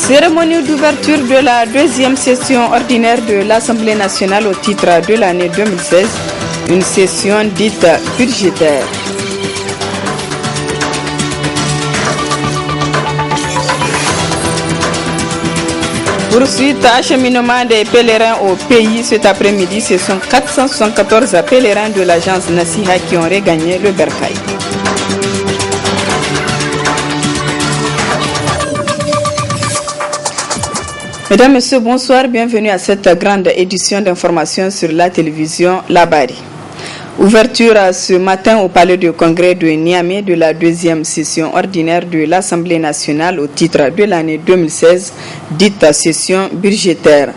Cérémonie d'ouverture de la deuxième session ordinaire de l'Assemblée nationale au titre de l'année 2016, une session dite budgétaire. Poursuite acheminement des pèlerins au pays cet après-midi, ce sont 474 pèlerins de l'agence Nasiha qui ont regagné le Bercail. Mesdames, Messieurs, bonsoir, bienvenue à cette grande édition d'information sur la télévision Labari. Ouverture ce matin au palais de congrès de Niamey de la deuxième session ordinaire de l'Assemblée nationale au titre de l'année 2016, dite session budgétaire.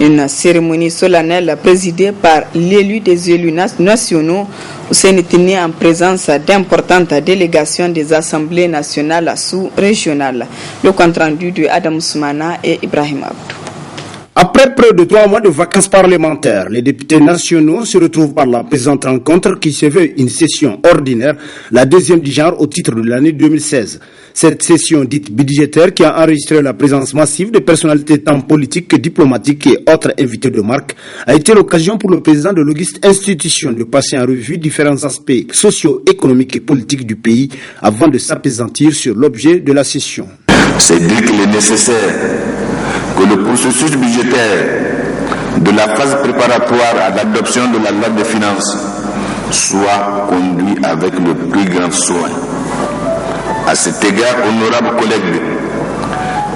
Une cérémonie solennelle présidée par l'élu des élus nationaux, Hussein Tini, en présence d'importantes délégations des assemblées nationales sous-régionales. Le compte-rendu de Adam Soumana et Ibrahim Abdou. Après près de 3 mois de vacances parlementaires, les députés nationaux se retrouvent par la présente rencontre qui se veut une session ordinaire, la deuxième du genre au titre de l'année 2016. Cette session dite budgétaire qui a enregistré la présence massive de personnalités tant politiques que diplomatiques et autres invités de marque a été l'occasion pour le président de l'auguste institution de passer en revue différents aspects socio-économiques et politiques du pays avant de s'appesantir sur l'objet de la session. C'est dire qu'il est nécessaire que le processus budgétaire de la phase préparatoire à l'adoption de la loi de finances soit conduit avec le plus grand soin. À cet égard, honorables collègues,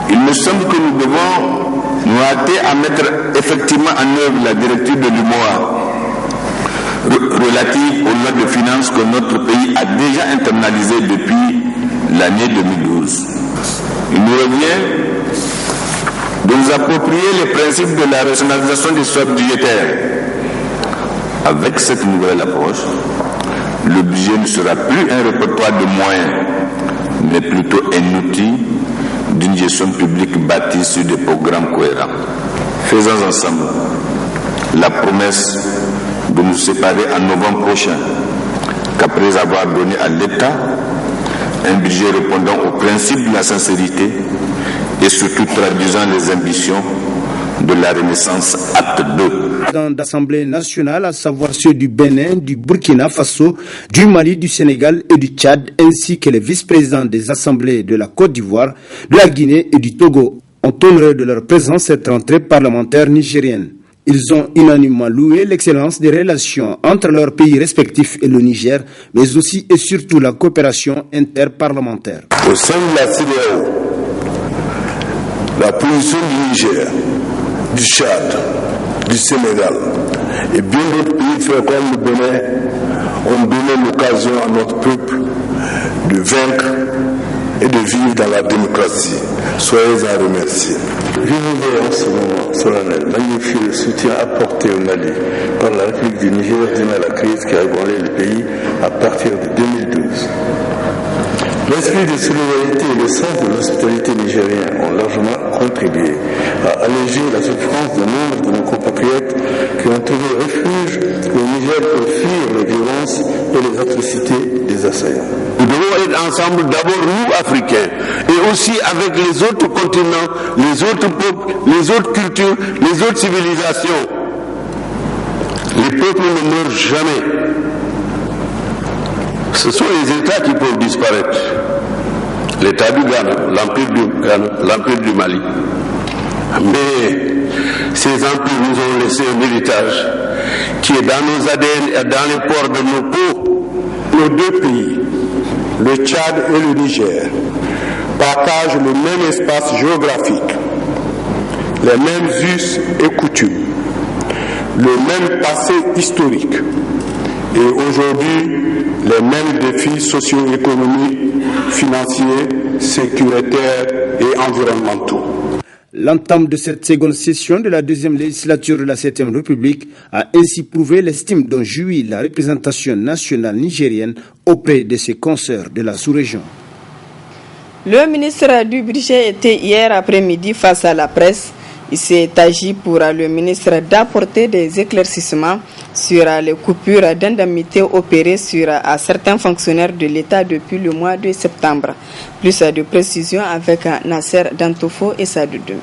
il me semble que nous devons nous hâter à mettre effectivement en œuvre la directive de l'UMOA relative aux lois de finances que notre pays a déjà internalisées depuis l'année 2012. Il nous revient de nous approprier les principes de la rationalisation des choix budgétaires. Avec cette nouvelle approche, le budget ne sera plus un répertoire de moyens, mais plutôt un outil d'une gestion publique bâtie sur des programmes cohérents. Faisons ensemble la promesse de nous séparer en novembre prochain, qu'après avoir donné à l'État un budget répondant aux principes de la sincérité et surtout traduisant les ambitions de la Renaissance Acte 2. Dans l'Assemblée nationale, à savoir ceux du Bénin, du Burkina Faso, du Mali, du Sénégal et du Tchad, ainsi que les vice-présidents des assemblées de la Côte d'Ivoire, de la Guinée et du Togo, ont honoré de leur présence cette rentrée parlementaire nigérienne. Ils ont unanimement loué l'excellence des relations entre leurs pays respectifs et le Niger, mais aussi et surtout la coopération interparlementaire. Au sein de la CEDEAO, la position du Niger, du Tchad, du Sénégal et bien d'autres pays frères comme le Bénin ont donné l'occasion à notre peuple de vaincre et de vivre dans la démocratie. Soyez-en remerciés. Je voudrais en ce moment solennel magnifier le soutien apporté au Mali par la République du Niger durant la crise qui a ébranlé le pays à partir de 2012. L'esprit de solidarité et le sens de l'hospitalité nigérien ont largement contribué à alléger la souffrance de nombre de nos compatriotes qui ont trouvé refuge au Niger pour fuir les violences et les atrocités des assaillants. Nous devons être ensemble, d'abord nous, Africains, et aussi avec les autres continents, les autres peuples, les autres cultures, les autres civilisations. Les peuples ne meurent jamais. Ce sont les États qui peuvent disparaître. L'État du Ghana, l'Empire du Mali. Mais ces empires nous ont laissé un héritage qui est dans nos ADN et dans les pores de nos peaux. Nos deux pays, le Tchad et le Niger, partagent le même espace géographique, les mêmes us et coutumes, le même passé historique et aujourd'hui les mêmes défis socio-économiques, financiers, sécuritaires et environnementaux. L'entame de cette seconde session de la deuxième législature de la 7e République a ainsi prouvé l'estime dont jouit la représentation nationale nigérienne auprès de ses consoeurs de la sous-région. Le ministre du Budget était hier après-midi face à la presse. Il s'est agi pour le ministre d'apporter des éclaircissements sur les coupures d'indemnités opérées à certains fonctionnaires de l'État depuis le mois de septembre. Plus de précisions avec Nasser Dantofo et Sadoudou.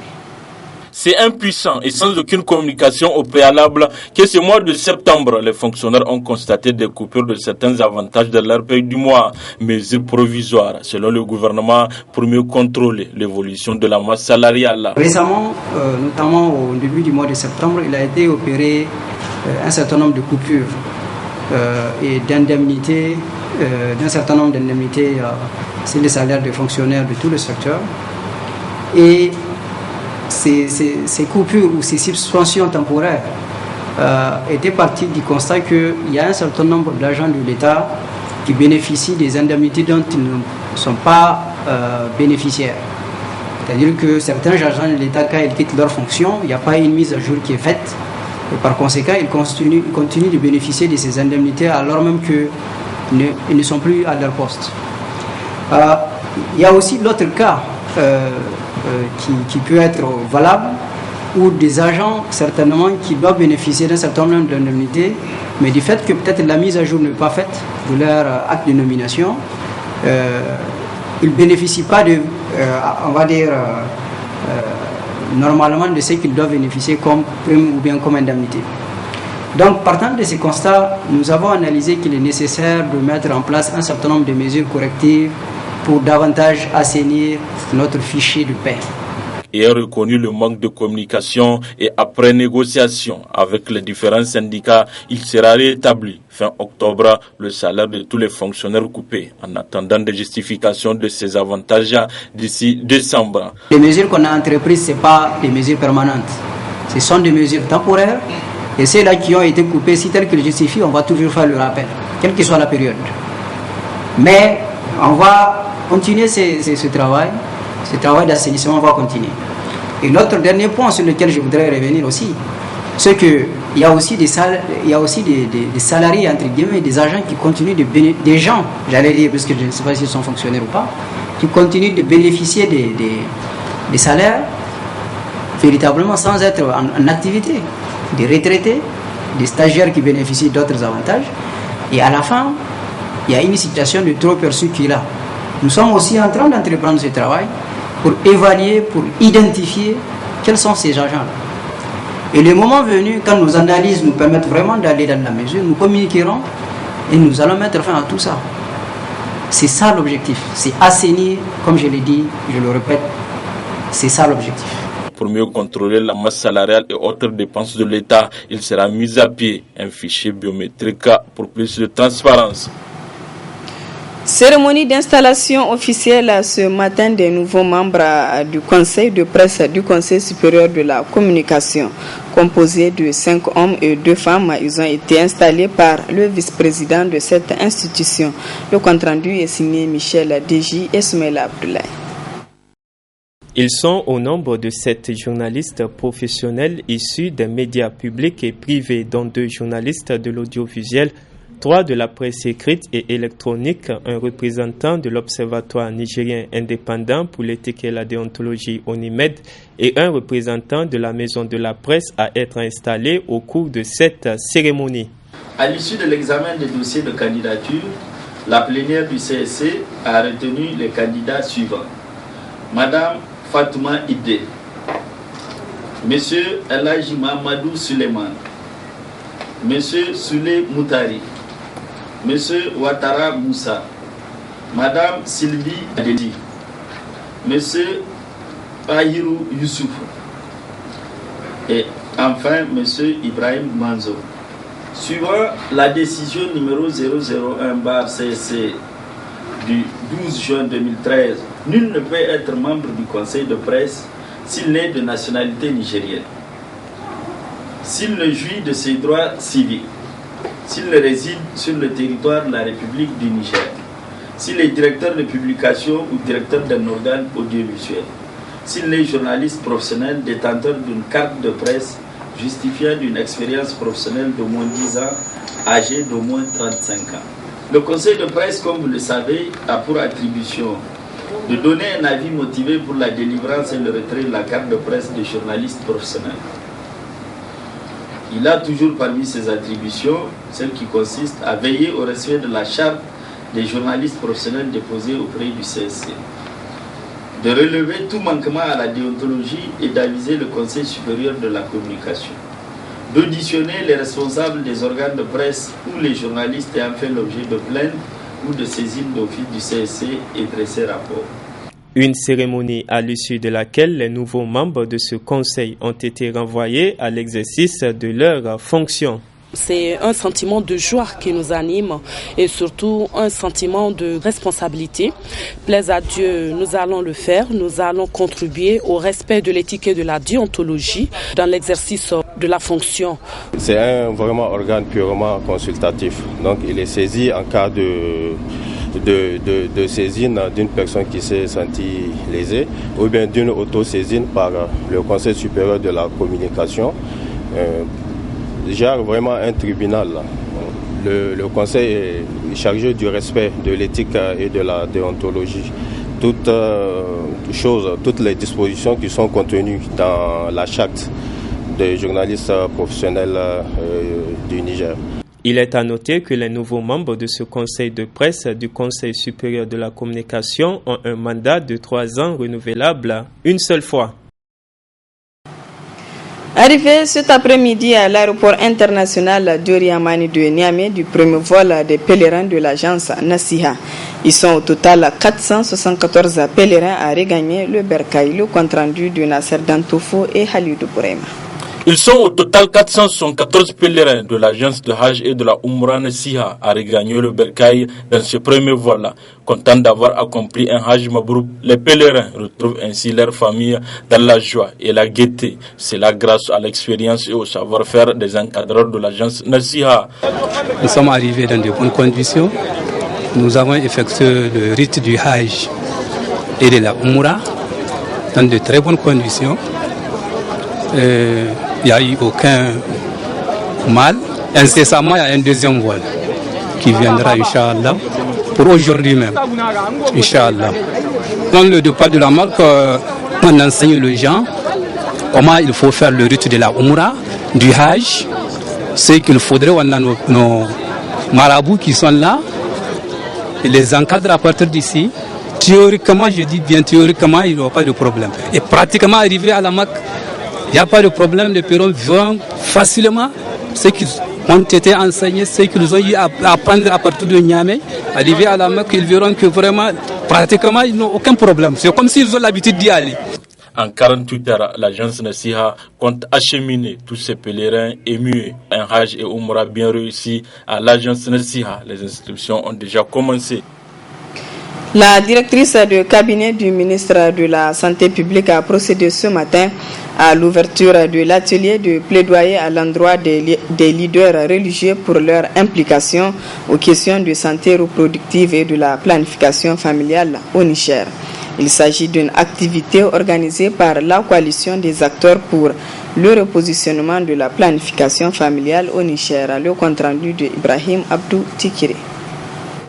C'est impuissant et sans aucune communication au préalable que ce mois de septembre, les fonctionnaires ont constaté des coupures de certains avantages de leur paye du mois, mesures provisoires, selon le gouvernement, pour mieux contrôler l'évolution de la masse salariale. Récemment, notamment au début du mois de septembre, il a été opéré un certain nombre de coupures et d'indemnités, d'un certain nombre d'indemnités sur les salaires des fonctionnaires de tout le secteur. Et ces coupures ou ces suspensions temporaires étaient parties du constat qu'il y a un certain nombre d'agents de l'État qui bénéficient des indemnités dont ils ne sont pas bénéficiaires. C'est-à-dire que certains agents de l'État, quand ils quittent leur fonction, il n'y a pas une mise à jour qui est faite. Et par conséquent, ils continuent de bénéficier de ces indemnités alors même qu'ils ne sont plus à leur poste. Il y a aussi l'autre cas qui peut être valable, ou des agents certainement qui doivent bénéficier d'un certain nombre d'indemnités, mais du fait que peut-être la mise à jour n'est pas faite de leur acte de nomination, ils ne bénéficient pas de, on va dire, normalement de ce qu'ils doivent bénéficier comme prime ou bien comme indemnité. Donc, partant de ces constats, nous avons analysé qu'il est nécessaire de mettre en place un certain nombre de mesures correctives pour davantage assainir notre fichier de paie. Et a reconnu le manque de communication et après négociation avec les différents syndicats, il sera rétabli fin octobre le salaire de tous les fonctionnaires coupés en attendant des justifications de ces avantages d'ici décembre. Les mesures qu'on a entreprises, ce n'est pas des mesures permanentes. Ce sont des mesures temporaires et ceux-là qui ont été coupés, si tel qu'ils justifient, on va toujours faire le rappel, quelle que soit la période. Mais on va continuer ce travail d'assainissement va continuer. Et l'autre dernier point sur lequel je voudrais revenir aussi, c'est qu'il y a aussi des salariés, entre guillemets, des agents qui continuent des gens, j'allais dire, parce que je ne sais pas s'ils sont fonctionnaires ou pas, qui continuent de bénéficier des salaires véritablement sans être en activité, des retraités, des stagiaires qui bénéficient d'autres avantages. Et à la fin, il y a une situation de trop perçu qui est là. Nous sommes aussi en train d'entreprendre ce travail pour évaluer, pour identifier quels sont ces agents-là. Et le moment venu, quand nos analyses nous permettent vraiment d'aller dans la mesure, nous communiquerons et nous allons mettre fin à tout ça. C'est ça l'objectif, c'est assainir, comme je l'ai dit, je le répète, c'est ça l'objectif. Pour mieux contrôler la masse salariale et autres dépenses de l'État, il sera mis à pied un fichier biométrique pour plus de transparence. Cérémonie d'installation officielle ce matin des nouveaux membres du Conseil de presse du Conseil supérieur de la communication. Composé de 5 hommes et 2 femmes, ils ont été installés par le vice-président de cette institution. Le compte-rendu est signé Michel Deji et Soumaïla Abdoulaye. Ils sont au nombre de 7 journalistes professionnels issus des médias publics et privés, dont 2 journalistes de l'audiovisuel, 3 de la presse écrite et électronique, un représentant de l'Observatoire nigérien indépendant pour l'éthique et la déontologie ONIMED et un représentant de la Maison de la Presse à être installés au cours de cette cérémonie. À l'issue de l'examen des dossiers de candidature, la plénière du CSC a retenu les candidats suivants. Madame Fatouma Ide, Monsieur Elhaji Mamadou Suleiman, Monsieur Souley Moutari, Monsieur Ouattara Moussa, Madame Sylvie Adedi, Monsieur Tahirou Youssouf et enfin Monsieur Ibrahim Manzo. Suivant la décision numéro 001/CSC du 12 juin 2013, nul ne peut être membre du conseil de presse s'il n'est de nationalité nigérienne, s'il ne jouit de ses droits civiques, s'il réside sur le territoire de la République du Niger, s'il est directeur de publication ou directeur d'un organe audiovisuel, s'il est journaliste professionnel détenteur d'une carte de presse justifiant d'une expérience professionnelle d'au moins 10 ans, âgé d'au moins 35 ans. Le conseil de presse, comme vous le savez, a pour attribution de donner un avis motivé pour la délivrance et le retrait de la carte de presse des journalistes professionnels. Il a toujours parmi ses attributions celle qui consiste à veiller au respect de la charte des journalistes professionnels déposée auprès du CSC, de relever tout manquement à la déontologie et d'aviser le Conseil supérieur de la communication, d'auditionner les responsables des organes de presse ou les journalistes ayant fait l'objet de plaintes ou de saisine d'office du CSC et dresser rapport. Une cérémonie à l'issue de laquelle les nouveaux membres de ce conseil ont été renvoyés à l'exercice de leurs fonctions. C'est un sentiment de joie qui nous anime et surtout un sentiment de responsabilité. Plaise à Dieu, nous allons le faire. Nous allons contribuer au respect de l'éthique et de la déontologie dans l'exercice de la fonction. C'est un vraiment organe purement consultatif. Donc il est saisi en cas de saisine d'une personne qui s'est sentie lésée ou bien d'une auto-saisine par le Conseil supérieur de la communication. Gère vraiment un tribunal. Le Conseil est chargé du respect de l'éthique et de la déontologie. Toutes les dispositions qui sont contenues dans la charte des journalistes professionnels du Niger. Il est à noter que les nouveaux membres de ce conseil de presse du Conseil supérieur de la communication ont un mandat de 3 ans renouvelable une seule fois. Arrivé cet après-midi à l'aéroport international Diori-Hamani de Niamey du premier vol des pèlerins de l'agence Nasiha. Ils sont au total 474 pèlerins à regagner le Bercail. Le compte rendu de Nasser Dantoufo et Halidou Bourema. Ils sont au total 414 pèlerins de l'agence de Hajj et de la Umrah Nasiha à regagner le Bercail dans ce premier vol. Contents d'avoir accompli un Hajj Mabrouk, les pèlerins retrouvent ainsi leur famille dans la joie et la gaieté. C'est là grâce à l'expérience et au savoir-faire des encadreurs de l'agence Nasiha. Nous sommes arrivés dans de bonnes conditions. Nous avons effectué le rite du Hajj et de la Umrah dans de très bonnes conditions. Il n'y a eu aucun mal. Incessamment, il y a un deuxième vol qui viendra, Inch'Allah, pour aujourd'hui même. Inch'Allah. Dans le départ de la Mecque, on enseigne les gens comment il faut faire le rite de la Umrah, du Hajj. Ce qu'il faudrait, on a nos marabouts qui sont là. Ils les encadrent à partir d'ici. Théoriquement, je dis bien théoriquement, il n'y aura pas de problème. Et pratiquement, arrivé à la Mecque, il n'y a pas de problème, les pèlerins vont facilement ce qu'ils ont été enseignés, ce qu'ils ont eu à apprendre à partir de Niamey. Arrivé à la Mecque, ils verront que vraiment, pratiquement, ils n'ont aucun problème. C'est comme s'ils ont l'habitude d'y aller. En 48 heures, l'agence Nasiha compte acheminer tous ces pèlerins émus. Un Hajj et Umrah bien réussi à l'agence Nasiha. Les inscriptions ont déjà commencé. La directrice de cabinet du ministre de la Santé publique a procédé ce matin à l'ouverture de l'atelier de plaidoyer à l'endroit des leaders religieux pour leur implication aux questions de santé reproductive et de la planification familiale au Niger. Il s'agit d'une activité organisée par la coalition des acteurs pour le repositionnement de la planification familiale au Niger. Le compte rendu de Ibrahim Abdou Tikiri.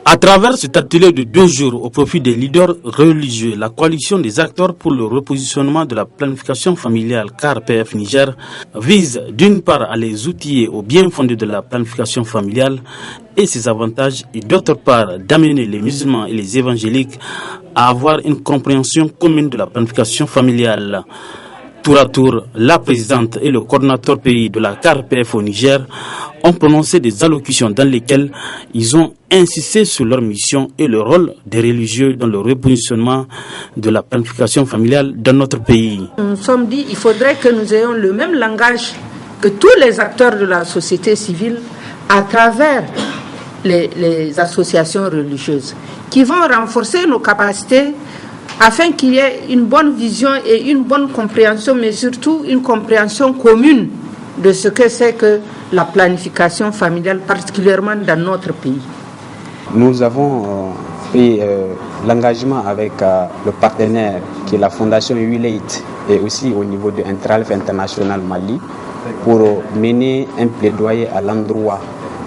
À travers cet atelier de 2 jours au profit des leaders religieux, la coalition des acteurs pour le repositionnement de la planification familiale CARPF Niger vise d'une part à les outiller au bien fondé de la planification familiale et ses avantages et d'autre part d'amener les musulmans et les évangéliques à avoir une compréhension commune de la planification familiale. Tour à tour, la présidente et le coordinateur pays de la CARPF au Niger ont prononcé des allocutions dans lesquelles ils ont insisté sur leur mission et le rôle des religieux dans le repositionnement de la planification familiale dans notre pays. Nous nous sommes dit qu'il faudrait que nous ayons le même langage que tous les acteurs de la société civile à travers les associations religieuses qui vont renforcer nos capacités afin qu'il y ait une bonne vision et une bonne compréhension, mais surtout une compréhension commune de ce que c'est que la planification familiale, particulièrement dans notre pays. Nous avons pris l'engagement avec le partenaire qui est la Fondation ULAID et aussi au niveau de Intralf International Mali pour mener un plaidoyer à l'endroit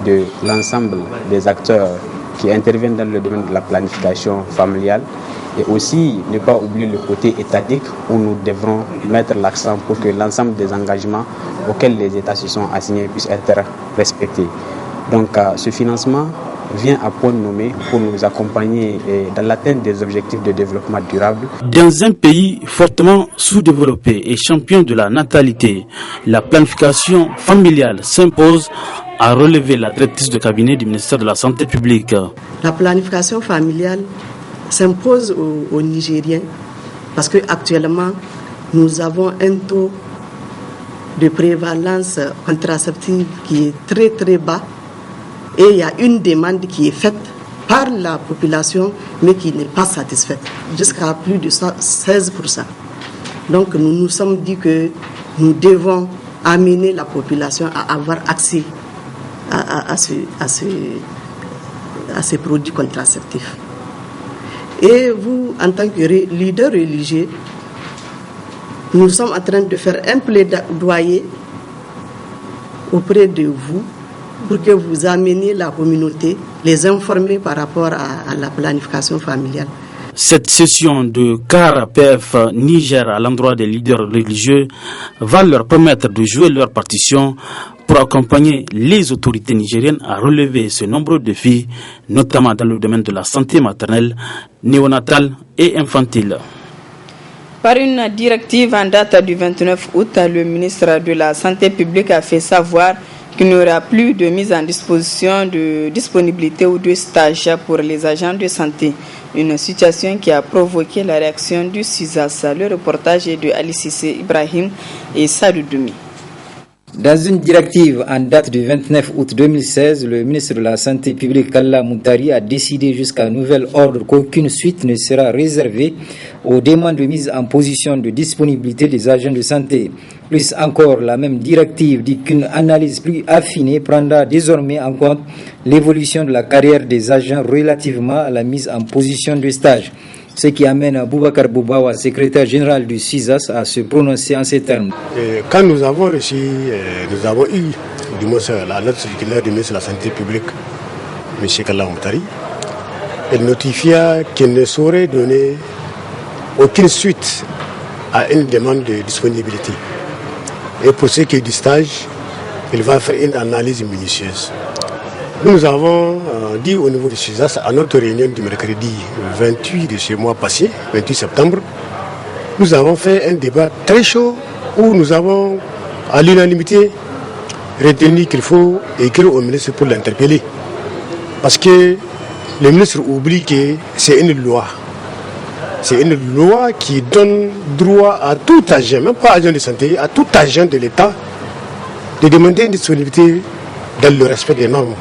de l'ensemble des acteurs qui interviennent dans le domaine de la planification familiale Et aussi, ne pas oublier le côté étatique où nous devrons mettre l'accent pour que l'ensemble des engagements auxquels les États se sont assignés puissent être respectés. Donc, ce financement vient à point nommé pour nous accompagner dans l'atteinte des objectifs de développement durable. Dans un pays fortement sous-développé et champion de la natalité, la planification familiale s'impose, a relevé la directrice de cabinet du ministère de la Santé publique. La planification familiale s'impose aux Nigériens parce qu'actuellement, nous avons un taux de prévalence contraceptive qui est très très bas. Et il y a une demande qui est faite par la population, mais qui n'est pas satisfaite, jusqu'à plus de 16%. Donc nous nous sommes dit que nous devons amener la population à avoir accès à ces produits contraceptifs. Et vous, en tant que leader religieux, nous sommes en train de faire un plaidoyer auprès de vous pour que vous ameniez la communauté, les informer par rapport à la planification familiale. Cette session de CAR PF Niger à l'endroit des leaders religieux va leur permettre de jouer leur partition pour accompagner les autorités nigériennes à relever ce nombreux défis, notamment dans le domaine de la santé maternelle, néonatale et infantile. Par une directive en date du 29 août, le ministre de la Santé publique a fait savoir qu'il n'y aura plus de mise en disposition de disponibilité ou de stage pour les agents de santé. Une situation qui a provoqué la réaction du SUSAS. Le reportage est de Ali Cissé Ibrahim et Sadou Doumi. Dans une directive en date du 29 août 2016, le ministre de la Santé publique Kalla Moutari a décidé jusqu'à nouvel ordre qu'aucune suite ne sera réservée aux demandes de mise en position de disponibilité des agents de santé. Plus encore, la même directive dit qu'une analyse plus affinée prendra désormais en compte l'évolution de la carrière des agents relativement à la mise en position de stage. Ce qui amène Boubacar Boubawa, secrétaire général du SUSAS, à se prononcer en ces termes. Quand nous avons eu, du moins la lettre circulaire du ministre de la Santé publique, M. Kalla Moutari, elle notifia qu'elle ne saurait donner aucune suite à une demande de disponibilité. Et pour ce qui est du stage, il va faire une analyse minutieuse. Nous avons dit au niveau du SUSAS, à notre réunion du mercredi 28 de ce mois passé, 28 septembre, nous avons fait un débat très chaud où nous avons, à l'unanimité, retenu qu'il faut écrire au ministre pour l'interpeller. Parce que le ministre oublie que c'est une loi. C'est une loi qui donne droit à tout agent, même pas agent de santé, à tout agent de l'État, de demander une disponibilité dans le respect des normes.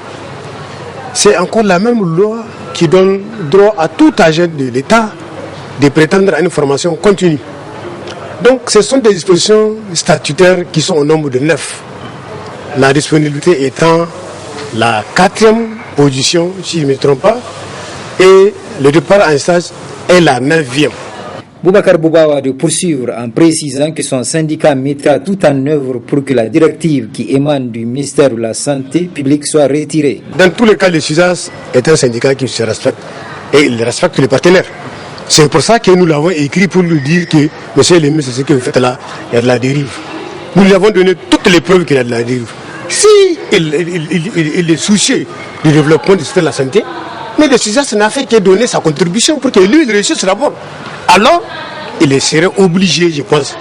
C'est encore la même loi qui donne droit à tout agent de l'État de prétendre à une formation continue. Donc ce sont des dispositions statutaires qui sont au nombre de 9. La disponibilité étant la 4e position, si je ne me trompe pas, et le départ en stage est la 9e. Boubacar Boubawa de poursuivre en précisant que son syndicat mettra tout en œuvre pour que la directive qui émane du ministère de la Santé publique soit retirée. Dans tous les cas, le SUSAS est un syndicat qui se respecte et il respecte les partenaires. C'est pour ça que nous l'avons écrit pour lui dire que, monsieur le ministre, ce que vous faites là, il y a de la dérive. Nous lui avons donné toutes les preuves qu'il y a de la dérive. Si il est soucieux du développement du système de la santé, mais le SUSAS n'a fait que donner sa contribution pour que lui, il réussisse d'abord. Alors, il serait obligé, je pense,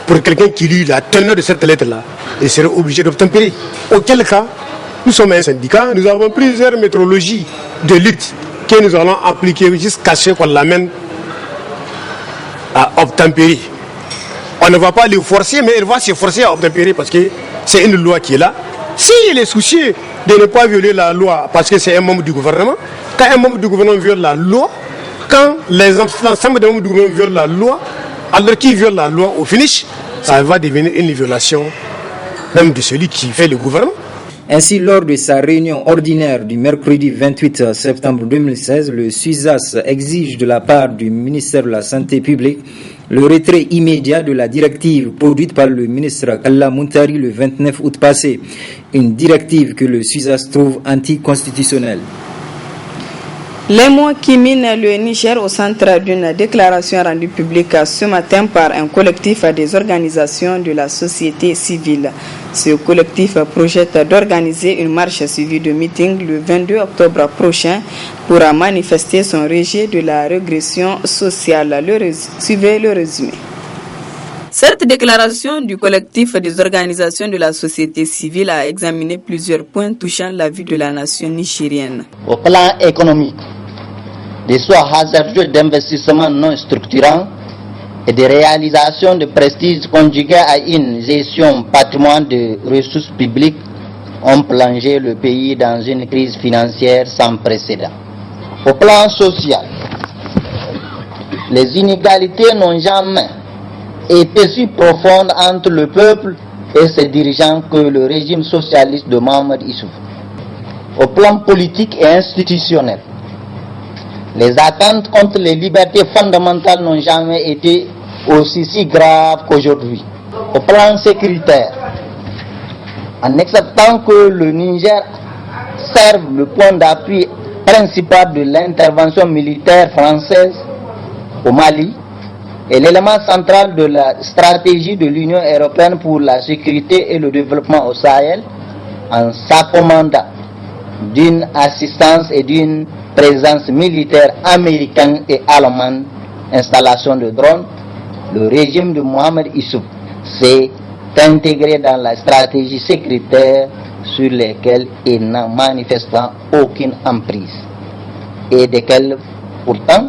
pour quelqu'un qui lit la teneur de cette lettre-là, il serait obligé d'obtempérer. Auquel cas, nous sommes un syndicat, nous avons plusieurs méthodologies de lutte que nous allons appliquer jusqu'à ce qu'on l'amène à obtempérer. On ne va pas le forcer, mais il va se forcer à obtempérer parce que c'est une loi qui est là. S'il est soucieux de ne pas violer la loi parce que c'est un membre du gouvernement, quand un membre du gouvernement viole la loi, quand l'ensemble des membres du gouvernement violent la loi, alors qu'il viole la loi au finish, ça va devenir une violation même de celui qui fait le gouvernement. Ainsi, lors de sa réunion ordinaire du mercredi 28 septembre 2016, le SUSAS exige de la part du ministère de la Santé publique le retrait immédiat de la directive produite par le ministre Kalla Moutari le 29 août passé, une directive que le SUSAS trouve anticonstitutionnelle. Les mots qui minent le Niger au centre d'une déclaration rendue publique ce matin par un collectif des organisations de la société civile. Ce collectif projette d'organiser une marche suivie de meeting le 22 octobre prochain pour manifester son rejet de la régression sociale. Suivez le résumé. Cette déclaration du collectif des organisations de la société civile a examiné plusieurs points touchant la vie de la nation nigérienne. Au plan économique, des choix hasardeux d'investissement non structurants et des réalisations de prestige conjuguées à une gestion patrimoine de ressources publiques ont plongé le pays dans une crise financière sans précédent. Au plan social, les inégalités n'ont jamais été si profondes entre le peuple et ses dirigeants que le régime socialiste de Mohamed Issouf. Au plan politique et institutionnel, les attentes contre les libertés fondamentales n'ont jamais été aussi si graves qu'aujourd'hui. Au plan sécuritaire, en acceptant que le Niger serve le point d'appui principal de l'intervention militaire française au Mali et l'élément central de la stratégie de l'Union européenne pour la sécurité et le développement au Sahel, en s'accommodant d'une assistance et d'une présence militaire américaine et allemande, installation de drones, le régime de Mohamed Issouf s'est intégré dans la stratégie sécuritaire sur laquelle il n'a manifestement aucune emprise et desquelles pourtant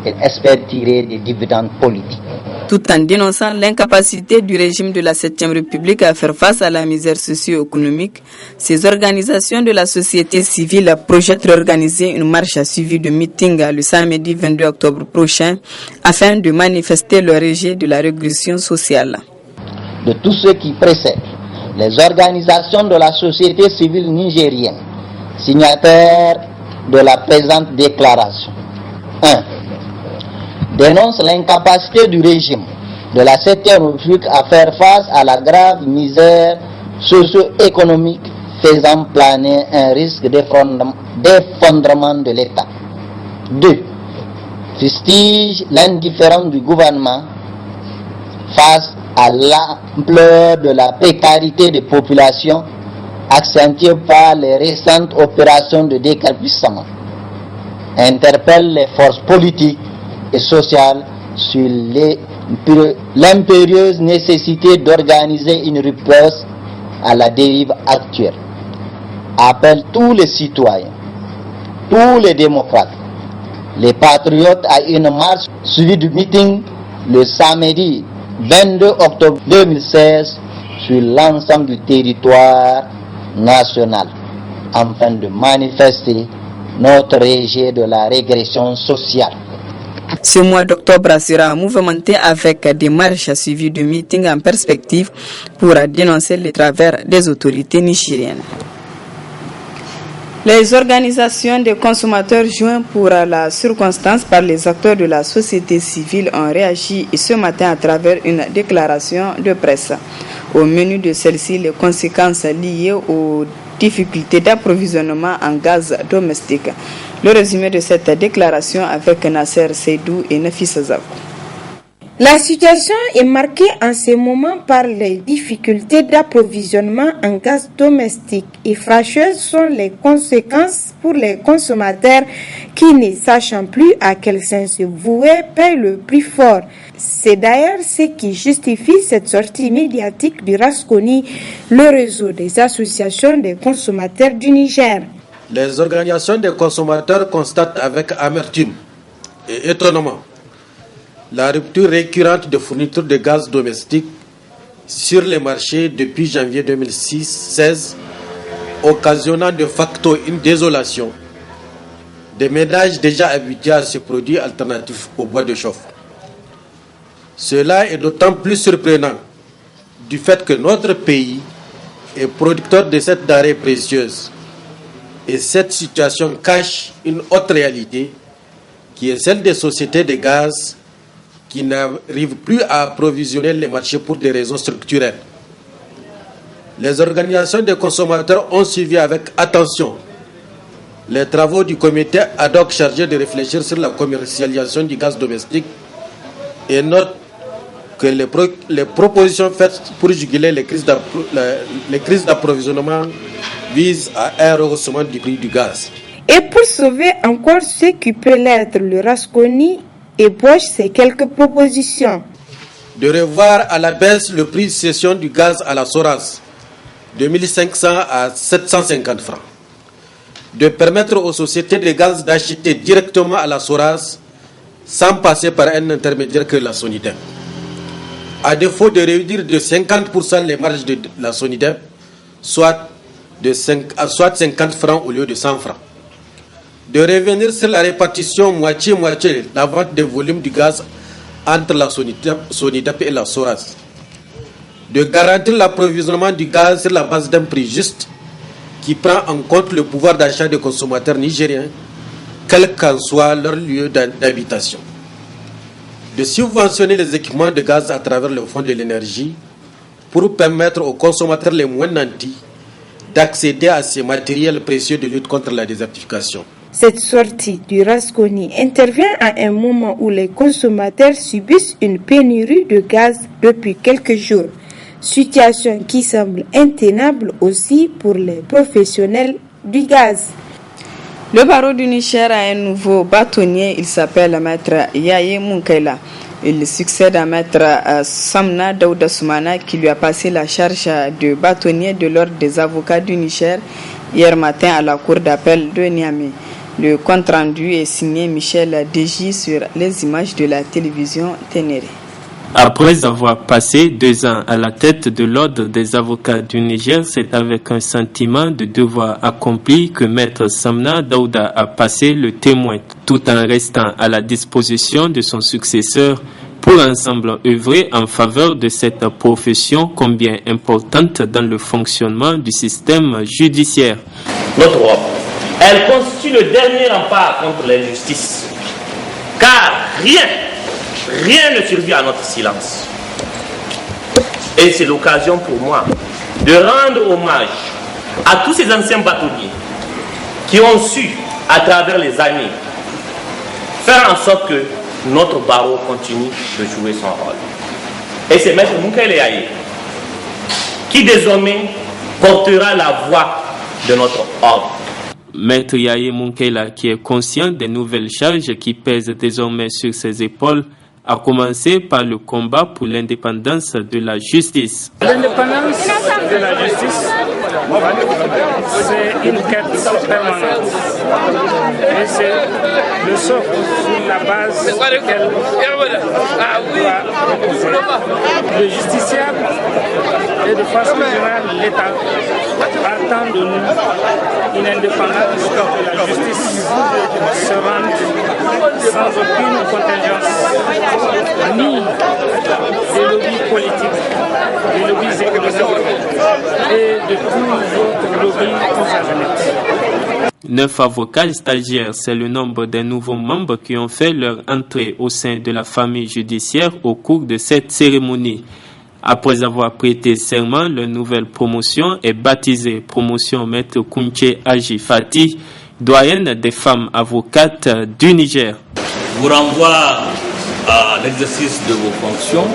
il espère tirer des dividendes politiques. Tout en dénonçant l'incapacité du régime de la 7e République à faire face à la misère socio-économique, ces organisations de la société civile projettent d'organiser une marche suivie de meeting le samedi 22 octobre prochain afin de manifester le rejet de la régression sociale. De tout ce qui précède, les organisations de la société civile nigérienne, signataires de la présente déclaration, 1. Dénonce l'incapacité du régime de la 7e République à faire face à la grave misère socio-économique faisant planer un risque d'effondrement de l'État. 2. Fustige l'indifférence du gouvernement face à l'ampleur de la précarité des populations accentuée par les récentes opérations de décapissement. Interpelle les forces politiques et sociales sur l'impérieuse nécessité d'organiser une riposte à la dérive actuelle. Appelle tous les citoyens, tous les démocrates, les patriotes à une marche suivie du meeting le samedi 22 octobre 2016 sur l'ensemble du territoire national afin de manifester notre rejet de la régression sociale. Ce mois d'octobre sera mouvementé avec des marches suivies de meetings en perspective pour dénoncer les travers des autorités nigériennes. Les organisations des consommateurs joints pour la circonstance par les acteurs de la société civile ont réagi ce matin à travers une déclaration de presse. Au menu de celle-ci, les conséquences liées aux difficultés d'approvisionnement en gaz domestique. Le résumé de cette déclaration avec Nasser Seydou et Nafisa Zav. La situation est marquée en ce moment par les difficultés d'approvisionnement en gaz domestique et fâcheuses sont les conséquences pour les consommateurs qui, ne sachant plus à quel sens se vouer, paient le prix fort. C'est d'ailleurs ce qui justifie cette sortie médiatique du RASCONI, le réseau des associations des consommateurs du Niger. Les organisations des consommateurs constatent avec amertume et étonnement la rupture récurrente de fourniture de gaz domestique sur les marchés depuis janvier 2016, occasionnant de facto une désolation des ménages déjà habitués à ce produit alternatif au bois de chauffe. Cela est d'autant plus surprenant du fait que notre pays est producteur de cette denrée précieuse. Et cette situation cache une autre réalité qui est celle des sociétés de gaz qui n'arrivent plus à approvisionner les marchés pour des raisons structurelles. Les organisations des consommateurs ont suivi avec attention les travaux du comité ad hoc chargé de réfléchir sur la commercialisation du gaz domestique et note que les propositions faites pour juguler les crises d'approvisionnement visent à un rehaussement du prix du gaz. Et pour sauver encore ce qui peut l'être, le RASCONI ébauche ces quelques propositions. De revoir à la baisse le prix de cession du gaz à la SORAS de 1500 à 750 francs. De permettre aux sociétés de gaz d'acheter directement à la SORAS sans passer par un intermédiaire que la SONIDEP. À défaut de réduire de 50% les marges de la SONIDEP, soit 50 francs au lieu de 100 francs. De revenir sur la répartition moitié-moitié, la vente des volumes du gaz entre la SONIDEP et la SORAS. De garantir l'approvisionnement du gaz sur la base d'un prix juste qui prend en compte le pouvoir d'achat des consommateurs nigériens, quel qu'en soit leur lieu d'habitation. De subventionner les équipements de gaz à travers le fonds de l'énergie pour permettre aux consommateurs les moins nantis d'accéder à ces matériels précieux de lutte contre la désertification. Cette sortie du RASCONI intervient à un moment où les consommateurs subissent une pénurie de gaz depuis quelques jours, situation qui semble intenable aussi pour les professionnels du gaz. Le barreau du Niger a un nouveau bâtonnier, il s'appelle Maître Yaye Munkaila. Il succède à Maître Samna Daouda Soumana qui lui a passé la charge de bâtonnier de l'ordre des avocats du Niger hier matin à la cour d'appel de Niamey. Le compte rendu est signé Michel Deji sur les images de la télévision Ténéré. Après avoir passé 2 ans à la tête de l'ordre des avocats du Niger, c'est avec un sentiment de devoir accompli que Maître Samna Daouda a passé le témoin, tout en restant à la disposition de son successeur pour ensemble œuvrer en faveur de cette profession combien importante dans le fonctionnement du système judiciaire. Notre robe, elle constitue le dernier rempart contre l'injustice, car rien ne survit à notre silence. Et c'est l'occasion pour moi de rendre hommage à tous ces anciens bâtonniers qui ont su, à travers les années, faire en sorte que notre barreau continue de jouer son rôle. Et c'est Maître Munkaila Yaye qui désormais portera la voix de notre ordre. Maître Yaye Munkaila, qui est conscient des nouvelles charges qui pèsent désormais sur ses épaules, a commencé par le combat pour l'indépendance de la justice. L'indépendance de la justice, c'est une quête permanente. Et c'est le socle sur la base duquel doit reposer. Le justiciable et de façon générale l'État attend de nous une indépendance de la justice se rende sans aucune contingence ni des lobbies politiques, des lobbies économiques et de tous autres lobbies consanguins. 9 avocats stagiaires, c'est le nombre des nouveaux membres qui ont fait leur entrée au sein de la famille judiciaire au cours de cette cérémonie. Après avoir prêté serment, leur nouvelle promotion est baptisée Promotion Maître Kounché Aji Fati, doyenne des femmes avocates du Niger. Vous renvoie à l'exercice de vos fonctions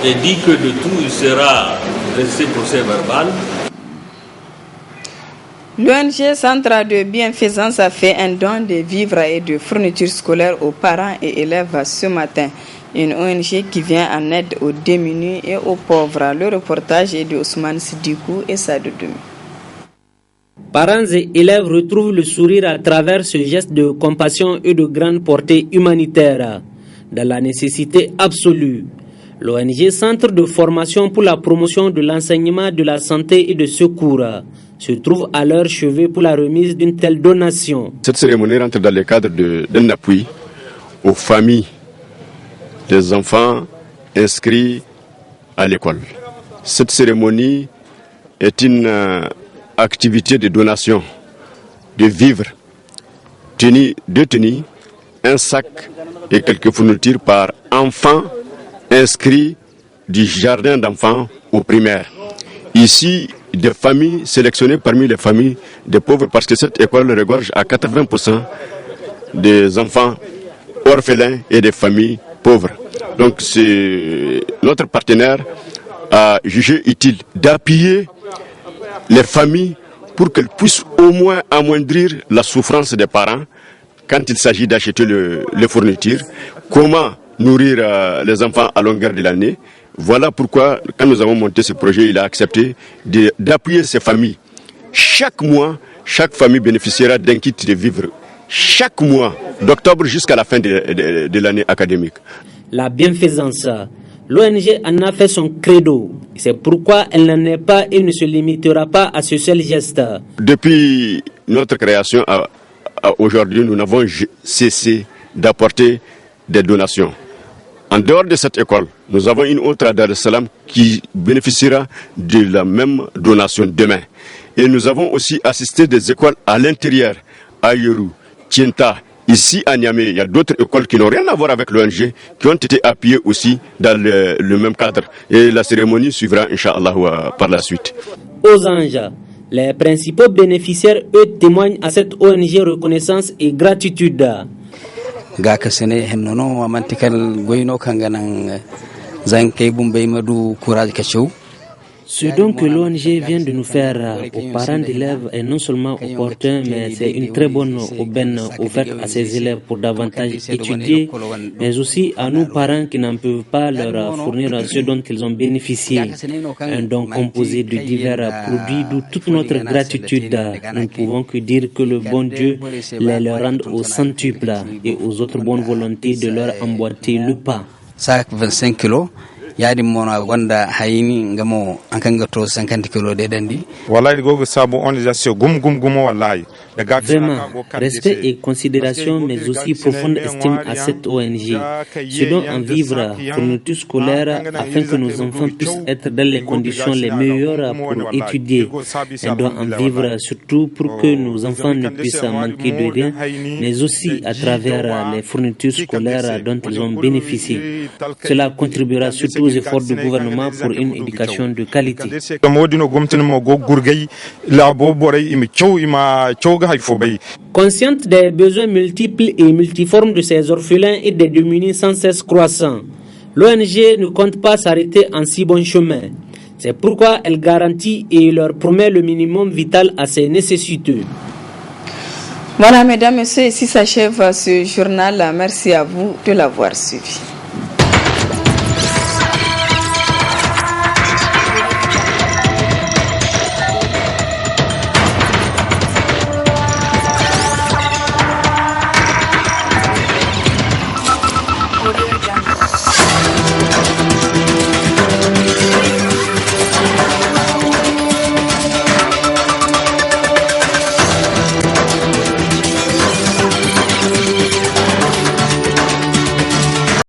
et dit que de tout il sera dressé procès verbal. L'ONG Centre de Bienfaisance a fait un don de vivres et de fournitures scolaires aux parents et élèves ce matin. Une ONG qui vient en aide aux démunis et aux pauvres. Le reportage est de Ousmane Sidikou et Sadoudoumi. Parents et élèves retrouvent le sourire à travers ce geste de compassion et de grande portée humanitaire. Dans la nécessité absolue, l'ONG Centre de formation pour la promotion de l'enseignement de la santé et de secours se trouve à leur chevet pour la remise d'une telle donation. Cette cérémonie rentre dans le cadre d'un appui aux familles des enfants inscrits à l'école. Cette cérémonie est une activité de donation de vivres, deux tenues, un sac et quelques fournitures par enfant inscrit du jardin d'enfants au primaire. Ici, des familles sélectionnées parmi les familles des pauvres, parce que cette école regorge à 80% des enfants orphelins et des familles pauvres. Donc notre partenaire a jugé utile d'appuyer les familles pour qu'elles puissent au moins amoindrir la souffrance des parents quand il s'agit d'acheter les fournitures, comment nourrir les enfants à longueur de l'année. Voilà pourquoi, quand nous avons monté ce projet, il a accepté d'appuyer ces familles. Chaque mois, chaque famille bénéficiera d'un kit de vivres. Chaque mois, d'octobre jusqu'à la fin de l'année académique. La bienfaisance, l'ONG en a fait son credo. C'est pourquoi elle n'en est pas et ne se limitera pas à ce seul geste. Depuis notre création à aujourd'hui, nous n'avons cessé d'apporter des donations. En dehors de cette école, nous avons une autre à Dar es Salaam qui bénéficiera de la même donation demain. Et nous avons aussi assisté des écoles à l'intérieur, à Yerou, Tienta. Ici à Niamey, il y a d'autres écoles qui n'ont rien à voir avec l'ONG, qui ont été appuyées aussi dans le même cadre. Et la cérémonie suivra, Inch'Allah, par la suite. Aux anges, les principaux bénéficiaires, eux, témoignent à cette ONG reconnaissance et gratitude. Ce don que l'ONG vient de nous faire aux parents d'élèves est non seulement opportun, mais c'est une très bonne aubaine offerte à ces élèves pour davantage étudier, mais aussi à nous parents qui n'en peuvent pas leur fournir ce dont ils ont bénéficié. Un don composé de divers produits, d'où toute notre gratitude. Nous ne pouvons que dire que le bon Dieu les leur rende au centuple et aux autres bonnes volontés de leur emboîter le pas. 25 kilos. Yadi mona wanda hayini ngamo ankanga to 50 kilo de dandi wallahi gogo sabo on ja se gum wallahi. Vraiment, respect et considération, mais aussi profonde estime à cette ONG. Ce dont en vivre fourniture scolaire afin que nos enfants puissent être dans les conditions les meilleures pour étudier. Elle doit en vivre surtout pour que nos enfants ne puissent manquer de rien, mais aussi à travers les fournitures scolaires dont ils ont bénéficié. Cela contribuera surtout aux efforts du gouvernement pour une éducation de qualité. Consciente des besoins multiples et multiformes de ces orphelins et des démunis sans cesse croissants, l'ONG ne compte pas s'arrêter en si bon chemin. C'est pourquoi elle garantit et leur promet le minimum vital à ces nécessiteux. Voilà, mesdames, messieurs, ici s'achève ce journal. Merci à vous de l'avoir suivi.